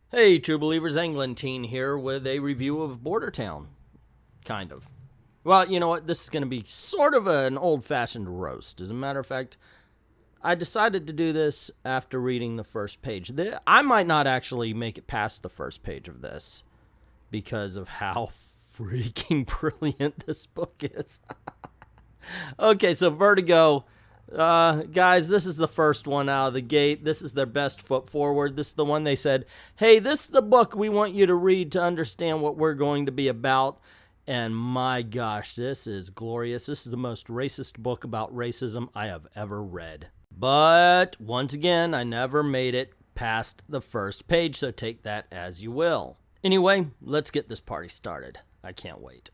Hey, True Believers, Englentine here with a review of Border Town. Kind of. Well, you know what? This is going to be sort of an old-fashioned roast. As a matter of fact, I decided to do this after reading the first page. I might not actually make it past the first page of this because of how freaking brilliant this book is. Okay, so Vertigo. Guys, this is the first one out of the gate. This is their best foot forward. This is the one they said, hey, this is the book we want you to read to understand what we're going to be about. And my gosh, this is glorious. This is the most racist book about racism I have ever read. But once again, I never made it past the first page, so take that as you will. Anyway, let's get this party started. I can't wait.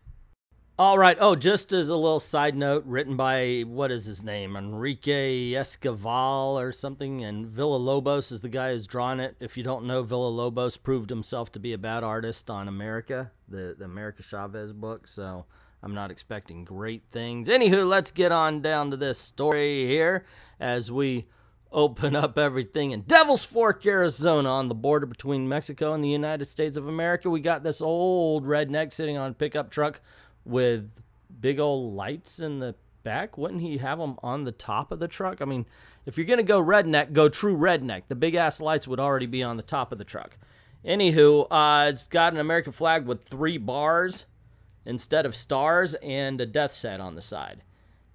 All right. Oh, just as a little side note, written by, what is his name? Enrique Esquivel or something. And Villalobos is the guy who's drawn it. If you don't know, Villalobos proved himself to be a bad artist on America, the America Chavez book. So I'm not expecting great things. Anywho, let's get on down to this story here as we open up everything in Devil's Fork, Arizona, on the border between Mexico and the United States of America. We got this old redneck sitting on a pickup truck with big old lights in the back. Wouldn't he have them on the top of the truck? I mean, if you're going to go redneck, go true redneck. The big-ass lights would already be on the top of the truck. Anywho, it's got an American flag with 3 bars instead of stars and a death set on the side.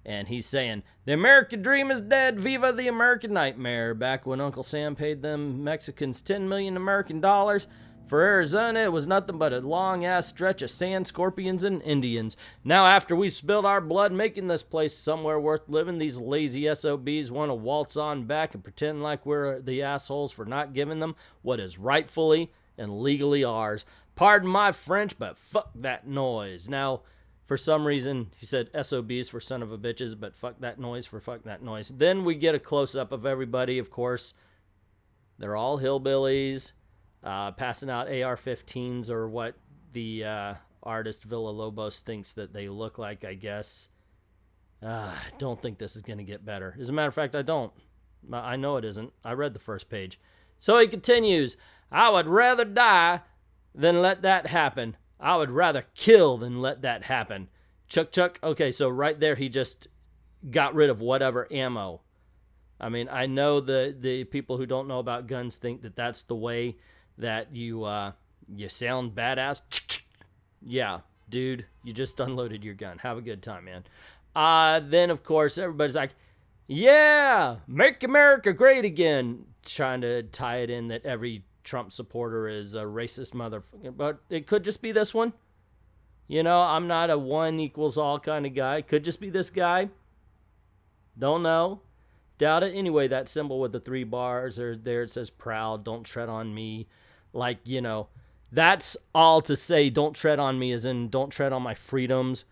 And he's saying, the American dream is dead, viva the American nightmare. Back when Uncle Sam paid them Mexicans $10 million American dollars, for Arizona, it was nothing but a long-ass stretch of sand, scorpions, and Indians. Now, after we've spilled our blood making this place somewhere worth living, these lazy SOBs want to waltz on back and pretend like we're the assholes for not giving them what is rightfully and legally ours. Pardon my French, but fuck that noise. Now, for some reason, he said SOBs for son of a bitches, but fuck that noise for fuck that noise. Then we get a close-up of everybody, of course. They're all hillbillies. Passing out AR-15s, or what the artist Villalobos thinks that they look like, I guess. I don't think this is going to get better. As a matter of fact, I don't. I know it isn't. I read the first page. So he continues, I would rather die than let that happen. I would rather kill than let that happen. Chuck. Okay, so right there he just got rid of whatever ammo. I mean, I know the people who don't know about guns think that that's the way that you sound badass. Yeah, dude, you just unloaded your gun. Have a good time, man. Then, of course, everybody's like, yeah, make America great again. Trying to tie it in that every Trump supporter is a racist motherfucker. But it could just be this one. You know, I'm not a one equals all kind of guy. Could just be this guy. Don't know. Doubt it. Anyway, that symbol with the 3 bars, or there it says proud, don't tread on me. Like, you know, that's all to say don't tread on me, as in don't tread on my freedoms.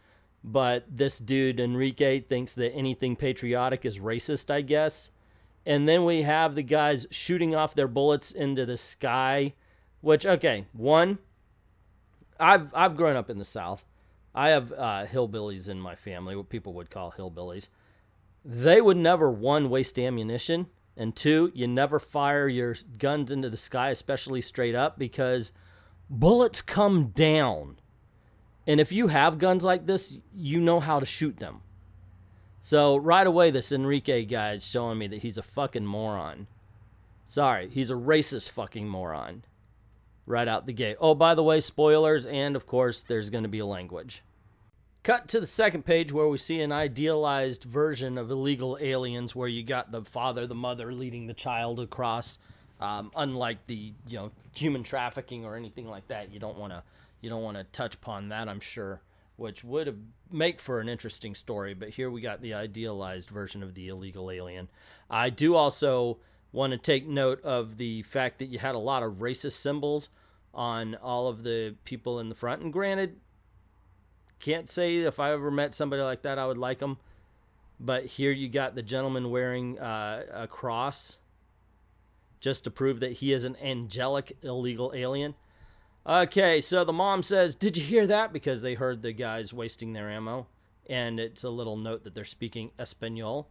But this dude, Enrique, thinks that anything patriotic is racist, I guess. And then we have the guys shooting off their bullets into the sky. Which, okay, one, I've grown up in the South. I have hillbillies in my family, what people would call hillbillies. They would never, 1, waste ammunition, and 2, you never fire your guns into the sky, especially straight up, because bullets come down. And if you have guns like this, you know how to shoot them. So right away, this Enrique guy is showing me that he's a fucking moron. Sorry, he's a racist fucking moron. Right out the gate. Oh, by the way, spoilers, and of course, there's going to be language. Cut to the second page where we see an idealized version of illegal aliens, where you got the father, the mother leading the child across. Unlike the human trafficking or anything like that, you don't want to touch upon that, I'm sure, which would make for an interesting story. But here we got the idealized version of the illegal alien. I do also want to take note of the fact that you had a lot of racist symbols on all of the people in the front, and granted, can't say if I ever met somebody like that I would like them. But here you got the gentleman wearing a cross just to prove that he is an angelic illegal alien. Okay, so the mom says, did you hear that? Because they heard the guys wasting their ammo. And it's a little note that they're speaking Espanol.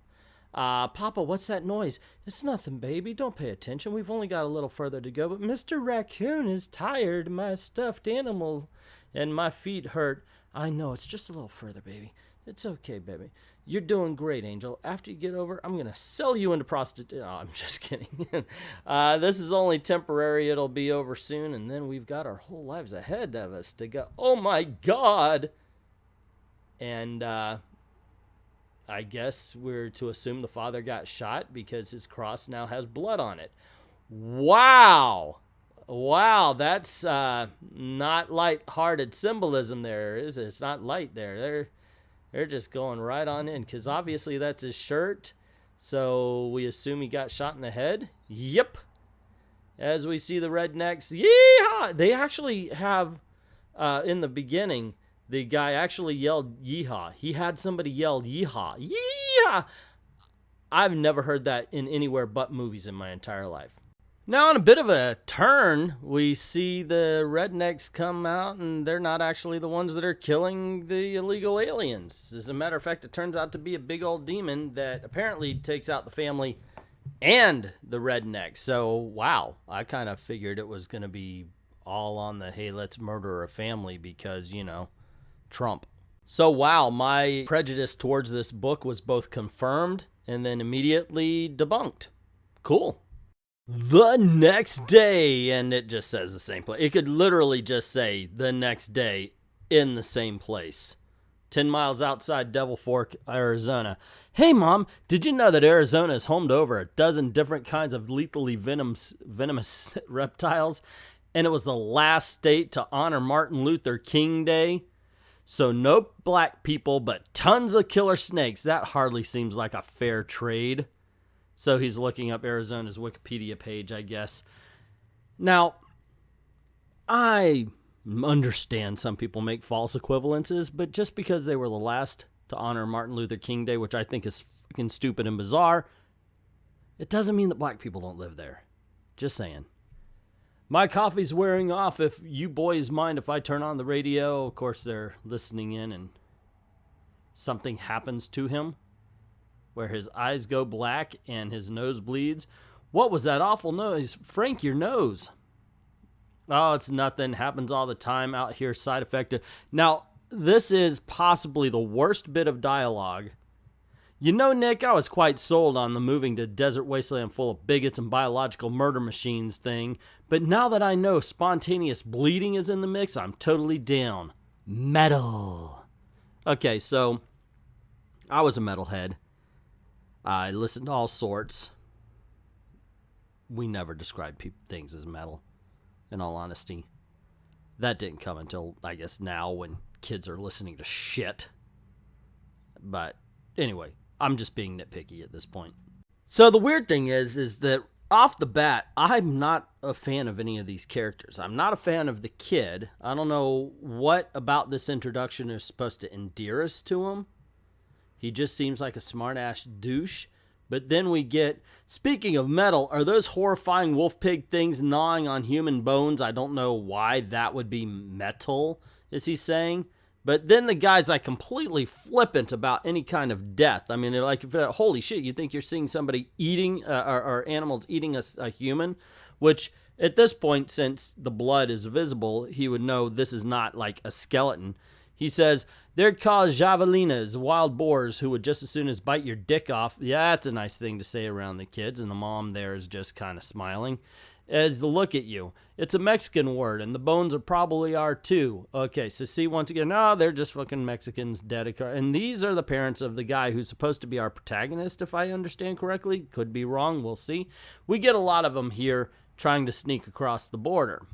Papa, what's that noise? It's nothing, baby. Don't pay attention. We've only got a little further to go. But Mr. Raccoon is tired. My stuffed animal and my feet hurt. I know. It's just a little further, baby. It's okay, baby. You're doing great, Angel. After you get over, I'm going to sell you into prostitution. Oh, I'm just kidding. This is only temporary. It'll be over soon. And then we've got our whole lives ahead of us to go. Oh, my God. And I guess we're to assume the father got shot because his cross now has blood on it. Wow. Wow, that's not light-hearted symbolism there, is it? It's not light there. They're just going right on in, because obviously that's his shirt. So we assume he got shot in the head. Yep. As we see the rednecks. Yeehaw! They actually have, in the beginning, the guy actually yelled yeehaw. He had somebody yell yeehaw. Yeehaw! I've never heard that in anywhere but movies in my entire life. Now, on a bit of a turn, we see the rednecks come out, and they're not actually the ones that are killing the illegal aliens. As a matter of fact, it turns out to be a big old demon that apparently takes out the family and the rednecks. So, wow, I kind of figured it was going to be all on the, hey, let's murder a family because, you know, Trump. So, wow, my prejudice towards this book was both confirmed and then immediately debunked. Cool. The next day, and it just says the same place. It could literally just say the next day in the same place. 10 miles outside Devil Fork, Arizona. Hey, Mom, did you know that Arizona is home to over a dozen different kinds of lethally venomous reptiles? And it was the last state to honor Martin Luther King Day. So no black people, but tons of killer snakes. That hardly seems like a fair trade. So he's looking up Arizona's Wikipedia page, I guess. Now, I understand some people make false equivalences, but just because they were the last to honor Martin Luther King Day, which I think is freaking stupid and bizarre, it doesn't mean that black people don't live there. Just saying. My coffee's wearing off. If you boys mind if I turn on the radio, of course they're listening in and something happens to him, where his eyes go black and his nose bleeds. What was that awful noise? Frank, your nose. Oh, it's nothing. Happens all the time out here, side effect. Now, this is possibly the worst bit of dialogue. You know, Nick, I was quite sold on the moving to desert wasteland full of bigots and biological murder machines thing, but now that I know spontaneous bleeding is in the mix, I'm totally down. Metal. Okay, so I was a metalhead. I listened to all sorts. We never described things as metal, in all honesty. That didn't come until, I guess, now when kids are listening to shit. But anyway, I'm just being nitpicky at this point. So the weird thing is that off the bat, I'm not a fan of any of these characters. I'm not a fan of the kid. I don't know what about this introduction is supposed to endear us to him. He just seems like a smart-ass douche. But then we get, speaking of metal, are those horrifying wolf pig things gnawing on human bones? I don't know why that would be metal, is he saying? But then the guy's like completely flippant about any kind of death. I mean, like, holy shit, you think you're seeing somebody eating, or animals eating a human? Which, at this point, since the blood is visible, he would know this is not like a skeleton. He says, they're called javelinas, wild boars, who would just as soon as bite your dick off. Yeah, that's a nice thing to say around the kids, and the mom there is just kind of smiling. As the look at you. It's a Mexican word, and the bones are probably are too. Okay, so see, once again, no, they're just fucking Mexicans dead. And these are the parents of the guy who's supposed to be our protagonist, if I understand correctly. Could be wrong, we'll see. We get a lot of them here trying to sneak across the border.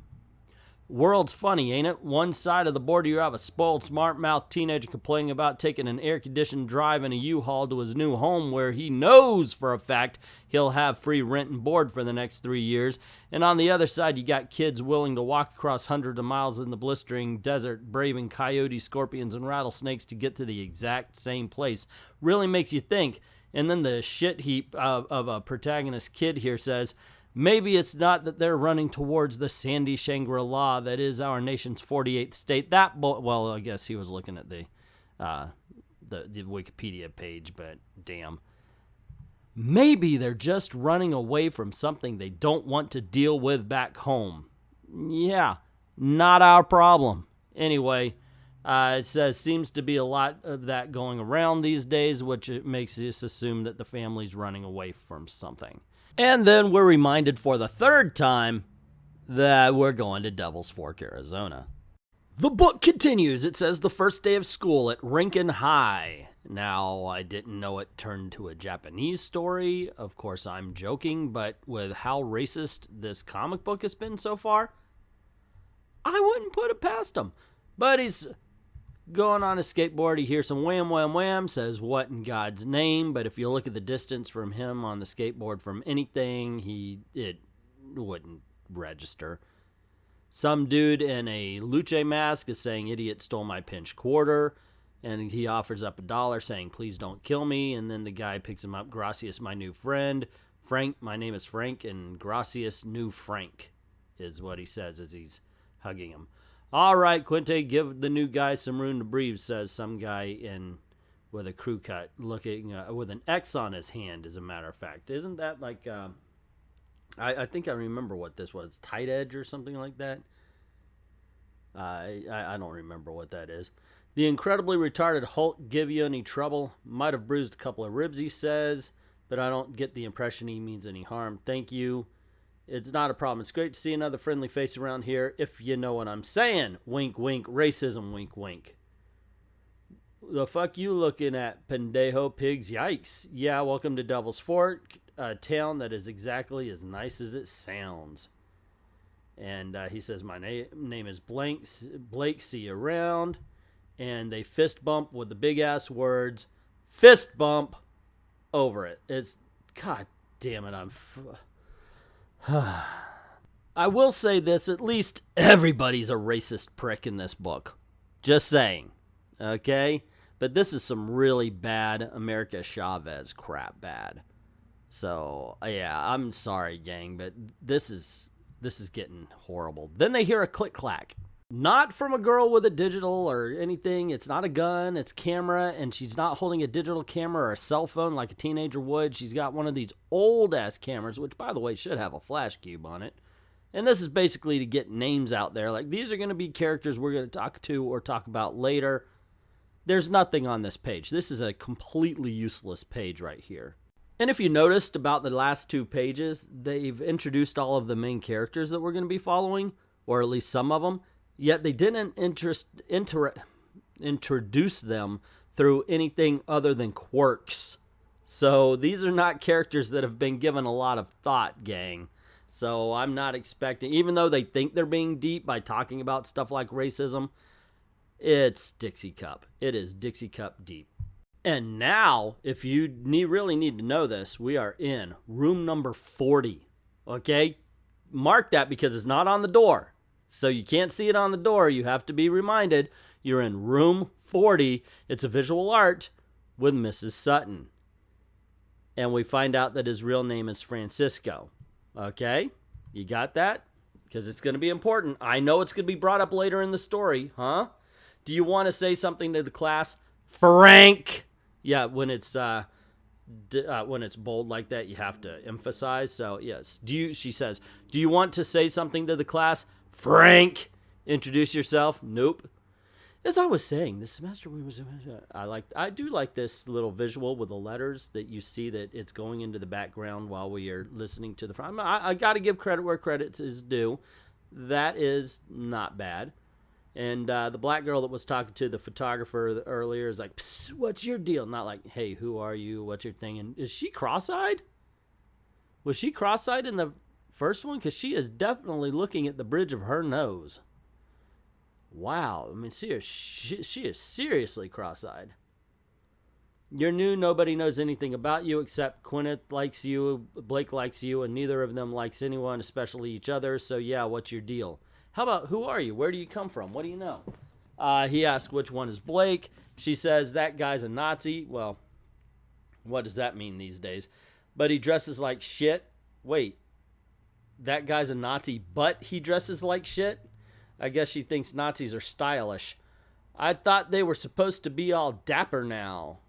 World's funny, ain't it? One side of the border you have a spoiled, smart-mouthed teenager complaining about taking an air-conditioned drive in a U-Haul to his new home where he knows for a fact he'll have free rent and board for the next 3 years. And on the other side, you got kids willing to walk across hundreds of miles in the blistering desert, braving coyotes, scorpions, and rattlesnakes to get to the exact same place. Really makes you think. And then the shit heap of a protagonist kid here says, maybe it's not that they're running towards the sandy Shangri-La that is our nation's 48th state. Well, I guess he was looking at the Wikipedia page, but damn. Maybe they're just running away from something they don't want to deal with back home. Yeah, not our problem. Anyway, it says seems to be a lot of that going around these days, which makes us assume that the family's running away from something. And then we're reminded for the third time that we're going to Devil's Fork, Arizona. The book continues. It says the first day of school at Rankin High. Now, I didn't know it turned to a Japanese story. Of course, I'm joking, but with how racist this comic book has been so far, I wouldn't put it past him. But he's going on a skateboard. He hears some wham, wham, wham, says, what in God's name? But if you look at the distance from him on the skateboard from anything, it wouldn't register. Some dude in a luche mask is saying, idiot stole my pinch quarter. And he offers up $1 saying, please don't kill me. And then the guy picks him up. Gracias, my new friend. Frank, my name is Frank. And gracias, new Frank, is what he says as he's hugging him. All right, Quinte, give the new guy some room to breathe, says some guy with a crew cut, looking with an X on his hand, as a matter of fact. Isn't that like... I think I remember what this was. Tight Edge or something like that. I don't remember what that is. The incredibly retarded Hulk give you any trouble? Might have bruised a couple of ribs, he says, but I don't get the impression he means any harm. Thank you. It's not a problem. It's great to see another friendly face around here, if you know what I'm saying. Wink, wink. Racism, wink, wink. The fuck you looking at, pendejo pigs? Yikes. Yeah, welcome to Devil's Fork, a town that is exactly as nice as it sounds. And he says, my name is Blake, see you around. And they fist bump with the big-ass words, fist bump, over it. It's, God damn it, I will say this, at least everybody's a racist prick in this book. Just saying. Okay? But this is some really bad America Chavez crap bad. So, yeah, I'm sorry, gang, but this is getting horrible. Then they hear a click-clack. Not from a girl with a digital or anything. It's not a gun. It's camera, and she's not holding a digital camera or a cell phone like a teenager would. She's got one of these old-ass cameras, which, by the way, should have a flash cube on it. And this is basically to get names out there. Like, these are going to be characters we're going to talk to or talk about later. There's nothing on this page. This is a completely useless page right here. And if you noticed about the last 2 pages, they've introduced all of the main characters that we're going to be following, or at least some of them. Yet they didn't introduce them through anything other than quirks. So these are not characters that have been given a lot of thought, gang. So I'm not expecting, even though they think they're being deep by talking about stuff like racism, it's Dixie Cup. It is Dixie Cup deep. And now, if you really need to know this, we are in room number 40. Okay? Mark that because it's not on the door. So you can't see it on the door. You have to be reminded you're in room 40. It's a visual art with Mrs. Sutton. And we find out that his real name is Francisco. Okay? You got that? Because it's going to be important. I know it's going to be brought up later in the story. Huh? Do you want to say something to the class? Frank! Yeah, when it's bold like that, you have to emphasize. So, yes. She says, do you want to say something to the class? Frank, introduce yourself. Nope. As I was saying, this semester we was. I do like this little visual with the letters that you see that it's going into the background while we are listening to the front. I got to give credit where credit is due. That is not bad. And the black girl that was talking to the photographer earlier is like, psst, what's your deal? Not like, hey, who are you? What's your thing? And is she cross-eyed? Was she cross-eyed in the first one? Because she is definitely looking at the bridge of her nose. Wow. I mean, she is seriously cross-eyed. You're new. Nobody knows anything about you except Kenneth likes you, Blake likes you, and neither of them likes anyone, especially each other. So, yeah, what's your deal? How about, who are you? Where do you come from? What do you know? He asks which one is Blake. She says, that guy's a Nazi. Well, what does that mean these days? But he dresses like shit. Wait, that guy's a Nazi, but he dresses like shit? I guess she thinks Nazis are stylish. I thought they were supposed to be all dapper now.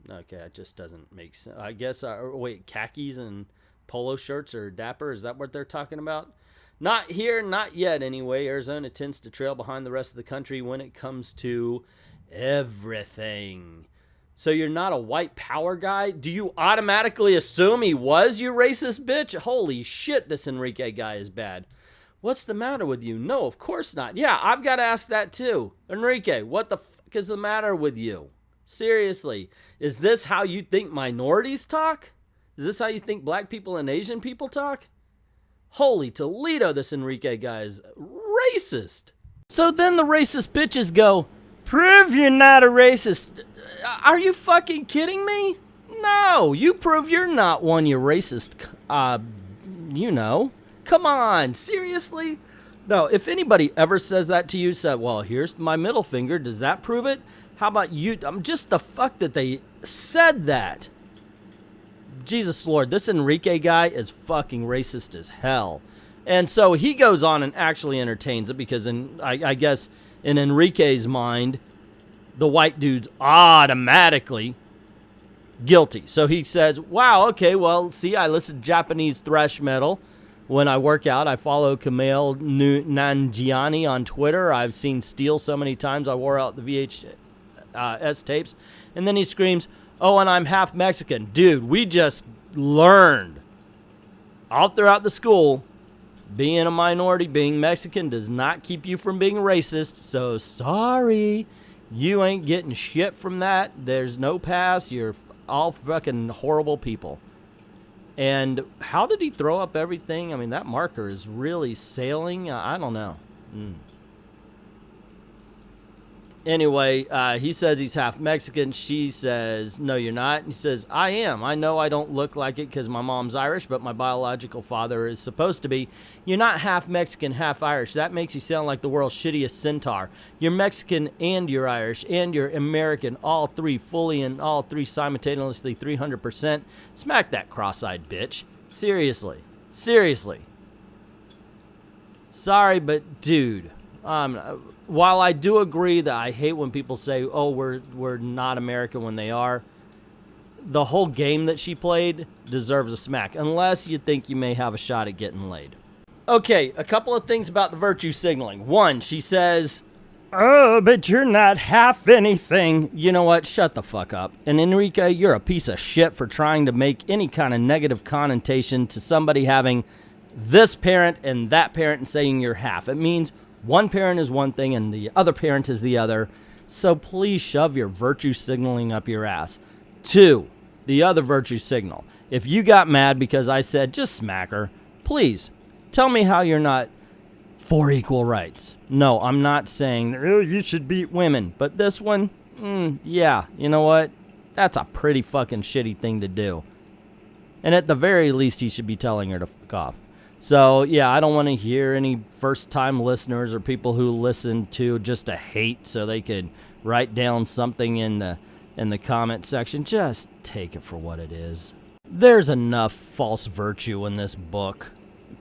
Okay, it just doesn't make sense. I guess, wait, khakis and polo shirts are dapper? Is that what they're talking about? Not here, not yet anyway. Arizona tends to trail behind the rest of the country when it comes to everything. So you're not a white power guy? Do you automatically assume he was, you racist bitch? Holy shit, this Enrique guy is bad. What's the matter with you? No, of course not. Yeah, I've got to ask that too. Enrique, what the fuck is the matter with you? Seriously, is this how you think minorities talk? Is this how you think black people and Asian people talk? Holy Toledo, this Enrique guy is racist. So then the racist bitches go, prove you're not a racist. Are you fucking kidding me? No, you prove you're not one, you racist. You know. Come on, seriously? No, if anybody ever says that to you, said, well, here's my middle finger, does that prove it? How about you? Just the fuck that they said that. Jesus Lord, this Enrique guy is fucking racist as hell. And so he goes on and actually entertains it because I guess in Enrique's mind, the white dude's automatically guilty. So he says, wow, okay, well, see, I listen to Japanese thrash metal. When I work out, I follow Kumail Nanjiani on Twitter. I've seen Steel so many times I wore out the VHS tapes. And then he screams, oh, and I'm half Mexican. Dude, we just learned all throughout the school, being a minority, being Mexican does not keep you from being racist. So sorry, you ain't getting shit from that. There's no pass. You're all fucking horrible people. And how did he throw up everything? I mean, that marker is really sailing. I don't know. Anyway, he says he's half Mexican. She says, no, you're not. He says, I am. I know I don't look like it because my mom's Irish, but my biological father is supposed to be. You're not half Mexican, half Irish. That makes you sound like the world's shittiest centaur. You're Mexican and you're Irish and you're American, all three fully and all three simultaneously 300%. Smack that cross-eyed bitch. Seriously. Seriously. Sorry, but dude, while I do agree that I hate when people say, oh, we're not American when they are, the whole game that she played deserves a smack, unless you think you may have a shot at getting laid. Okay, a couple of things about the virtue signaling. One, she says, oh, but you're not half anything. You know what? Shut the fuck up. And Enrique, you're a piece of shit for trying to make any kind of negative connotation to somebody having this parent and that parent and saying you're half. It means one parent is one thing and the other parent is the other. So please shove your virtue signaling up your ass. Two, the other virtue signal. If you got mad because I said just smack her, please tell me how you're not for equal rights. No, I'm not saying, oh, you should beat women. But this one, yeah, you know what? That's a pretty fucking shitty thing to do. And at the very least, he should be telling her to fuck off. So, yeah, I don't want to hear any first-time listeners or people who listen to just to hate so they could write down something in the comment section. Just take it for what it is. There's enough false virtue in this book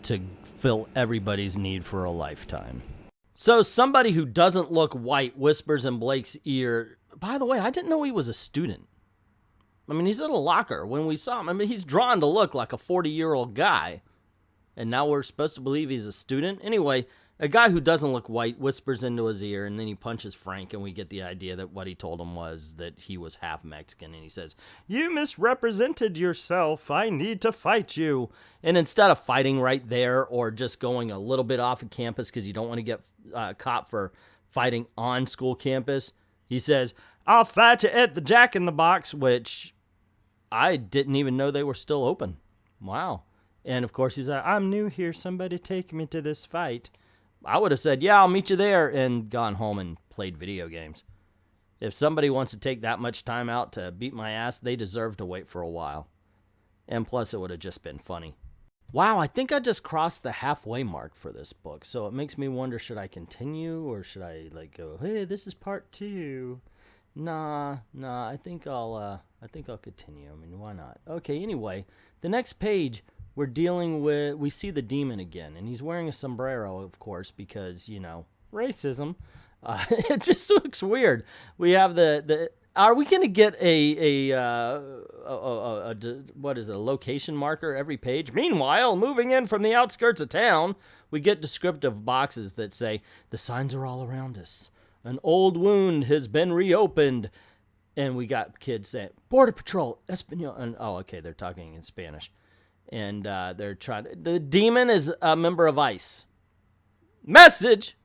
to fill everybody's need for a lifetime. So somebody who doesn't look white whispers in Blake's ear, by the way, I didn't know he was a student. I mean, he's in a locker when we saw him. I mean, he's drawn to look like a 40-year-old guy. And now we're supposed to believe he's a student? Anyway, a guy who doesn't look white whispers into his ear, and then he punches Frank, and we get the idea that what he told him was that he was half Mexican. And he says, you misrepresented yourself. I need to fight you. And instead of fighting right there or just going a little bit off of campus because you don't want to get caught for fighting on school campus, he says, I'll fight you at the Jack in the Box, which I didn't even know they were still open. Wow. And, of course, he's like, I'm new here. Somebody take me to this fight. I would have said, yeah, I'll meet you there, and gone home and played video games. If somebody wants to take that much time out to beat my ass, they deserve to wait for a while. And plus, it would have just been funny. Wow, I think I just crossed the halfway mark for this book. So it makes me wonder, should I continue, or should I, go, hey, this is part 2? Nah, I think I'll continue. I mean, why not? Okay, anyway, the next page, we see the demon again, and he's wearing a sombrero, of course, because, racism. It just looks weird. We have the Are we going to get what is it, a location marker every page? Meanwhile, moving in from the outskirts of town, we get descriptive boxes that say, the signs are all around us. An old wound has been reopened. And we got kids saying, Border Patrol, Espanol. And, oh, okay, they're talking in Spanish. And they're trying to, the demon is a member of ICE. Message!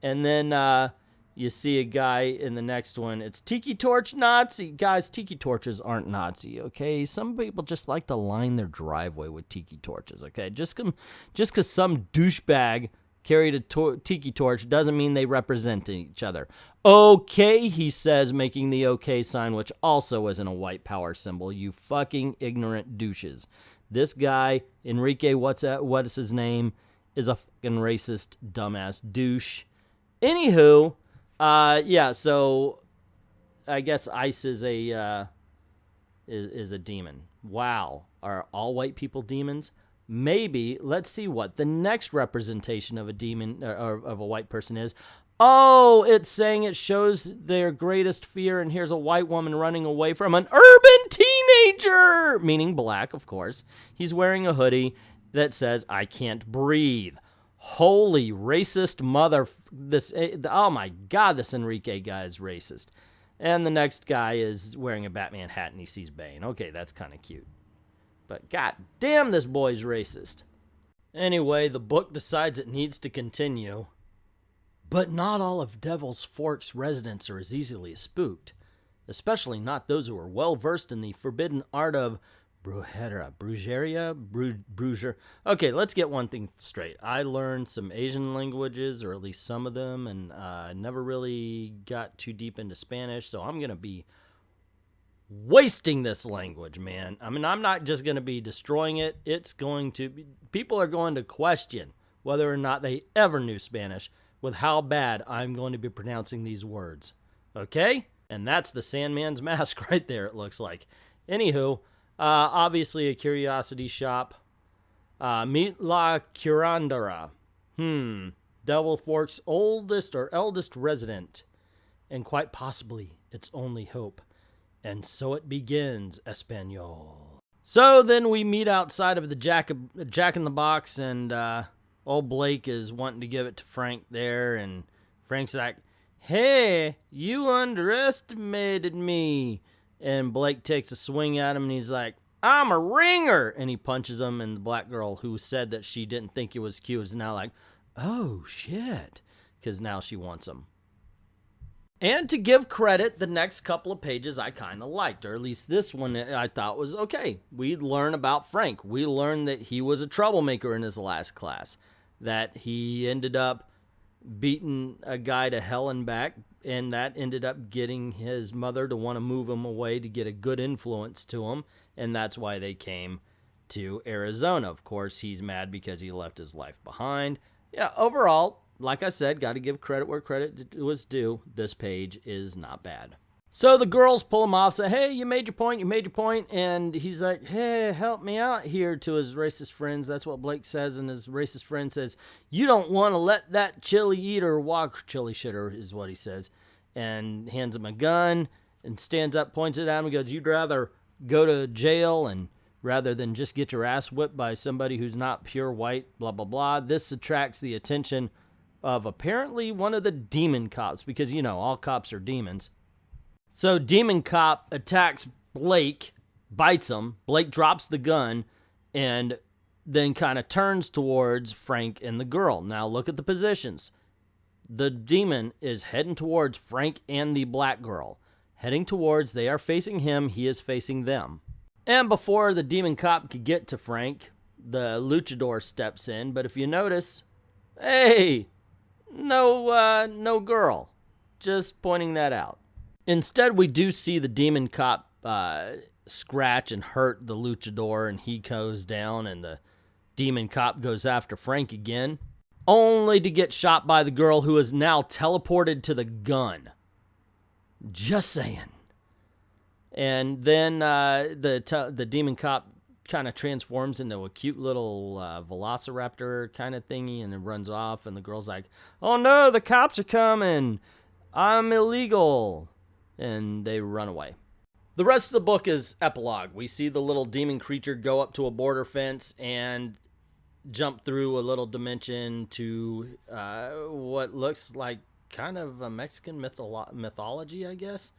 And then you see a guy in the next one. It's Tiki Torch Nazi. Guys, Tiki Torches aren't Nazi, okay? Some people just like to line their driveway with Tiki Torches, okay? Just because some douchebag carried a Tiki Torch doesn't mean they represent each other. Okay, he says, making the okay sign, which also isn't a white power symbol. You fucking ignorant douches. This guy, Enrique, what is his name, is a fucking racist, dumbass douche. Anywho, yeah, so I guess ICE is a demon. Wow. Are all white people demons? Maybe. Let's see what the next representation of a demon or of a white person is. Oh, it's saying it shows their greatest fear, and here's a white woman running away from an urban teenager, meaning black, of course. He's wearing a hoodie that says, I can't breathe. Holy racist mother. Oh my God, this Enrique guy is racist. And the next guy is wearing a Batman hat and he sees Bane. Okay, that's kind of cute. But god damn, this boy's racist. Anyway, the book decides it needs to continue. But not all of Devil's Fork's residents are as easily spooked. Especially not those who are well versed in the forbidden art of brujeria. Okay, let's get one thing straight. I learned some Asian languages, or at least some of them, and never really got too deep into Spanish, so I'm going to be wasting this language, man. I mean, I'm not just going to be destroying it. It's going to be, people are going to question whether or not they ever knew Spanish with how bad I'm going to be pronouncing these words. Okay? And that's the Sandman's mask right there, it looks like. Anywho, obviously a curiosity shop. Meet La Curandera. Devil Fork's oldest or eldest resident. And quite possibly its only hope. And so it begins, Espanol. So then we meet outside of the Jack in the Box, and old Blake is wanting to give it to Frank there, and Frank's like, hey, you underestimated me. And Blake takes a swing at him, and he's like, I'm a ringer. And he punches him, and the black girl who said that she didn't think it was cute is now like, oh, shit. Because now she wants him. And to give credit, the next couple of pages I kind of liked, or at least this one I thought was okay. We learn about Frank. We learned that he was a troublemaker in his last class, that he ended up beating a guy to hell and back, and that ended up getting his mother to want to move him away to get a good influence to him, and that's why they came to Arizona. Of course, he's mad because he left his life behind. Yeah, overall, like I said, got to give credit where credit was due. This page is not bad. So the girls pull him off, say, hey, you made your point. And he's like, hey, help me out here to his racist friends. That's what Blake says. And his racist friend says, you don't want to let that chili eater walk. Chili shitter is what he says. And hands him a gun and stands up, points it at him and goes, you'd rather go to jail and rather than just get your ass whipped by somebody who's not pure white, blah, blah, blah. This attracts the attention of apparently one of the demon cops, because, you know, all cops are demons. So demon cop attacks Blake, bites him. Blake drops the gun and then kind of turns towards Frank and the girl. Now look at the positions. The demon is heading towards Frank and the black girl. Heading towards, they are facing him, he is facing them. And before the demon cop could get to Frank, the luchador steps in. But if you notice, hey, no girl. Just pointing that out. Instead, we do see the demon cop scratch and hurt the luchador, and he goes down, and the demon cop goes after Frank again, only to get shot by the girl who is now teleported to the gun. Just saying. And then the demon cop kind of transforms into a cute little velociraptor kind of thingy, and it runs off, and the girl's like, oh no, the cops are coming. I'm illegal. and they run away. The rest of the book is epilogue. We see the little demon creature go up to a border fence and jump through a little dimension to what looks like kind of a Mexican mythology, I guess.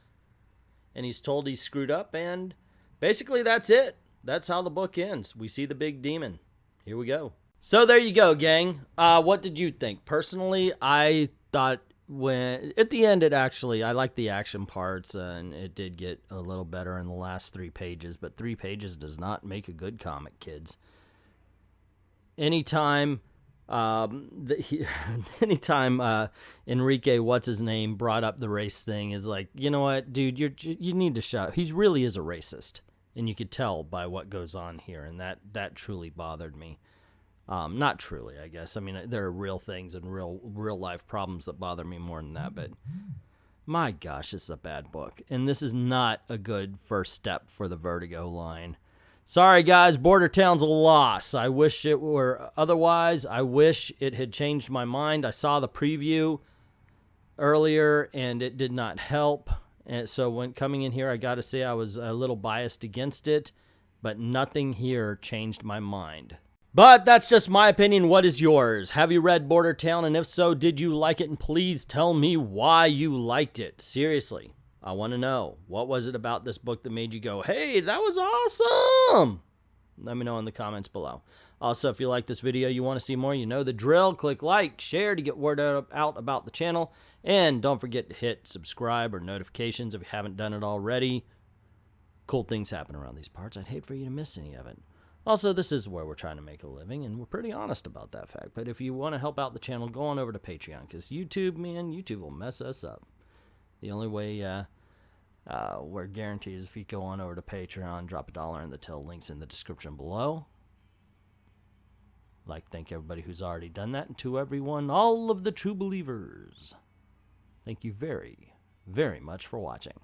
And he's told he's screwed up, and basically that's it. That's how the book ends. We see the big demon. Here we go. So there you go, gang. What did you think? Personally, I thought at the end, I liked the action parts, and it did get a little better in the last 3 pages, but 3 pages does not make a good comic, kids. Anytime Enrique, what's his name, brought up the race thing, is like, you know what, dude, you need to shut up. He really is a racist, and you could tell by what goes on here, and that truly bothered me. Not truly, I guess. I mean, there are real things and real life problems that bother me more than that, but my gosh, this is a bad book, and this is not a good first step for the Vertigo line. Sorry, guys, Border Town's a loss. I wish it were otherwise. I wish it had changed my mind. I saw the preview earlier, and it did not help. And so when coming in here, I got to say I was a little biased against it, but nothing here changed my mind. But that's just my opinion. What is yours? Have you read Border Town? And if so, did you like it? And please tell me why you liked it. Seriously, I want to know. What was it about this book that made you go, hey, that was awesome? Let me know in the comments below. Also, if you like this video, you want to see more, you know the drill. Click like, share to get word out about the channel. And don't forget to hit subscribe or notifications if you haven't done it already. Cool things happen around these parts. I'd hate for you to miss any of it. Also, this is where we're trying to make a living, and we're pretty honest about that fact. But if you want to help out the channel, go on over to Patreon, because YouTube will mess us up. The only way we're guaranteed is if you go on over to Patreon, drop $1 in the till, links in the description below. I'd like to thank everybody who's already done that, and to everyone, all of the true believers, thank you very, very much for watching.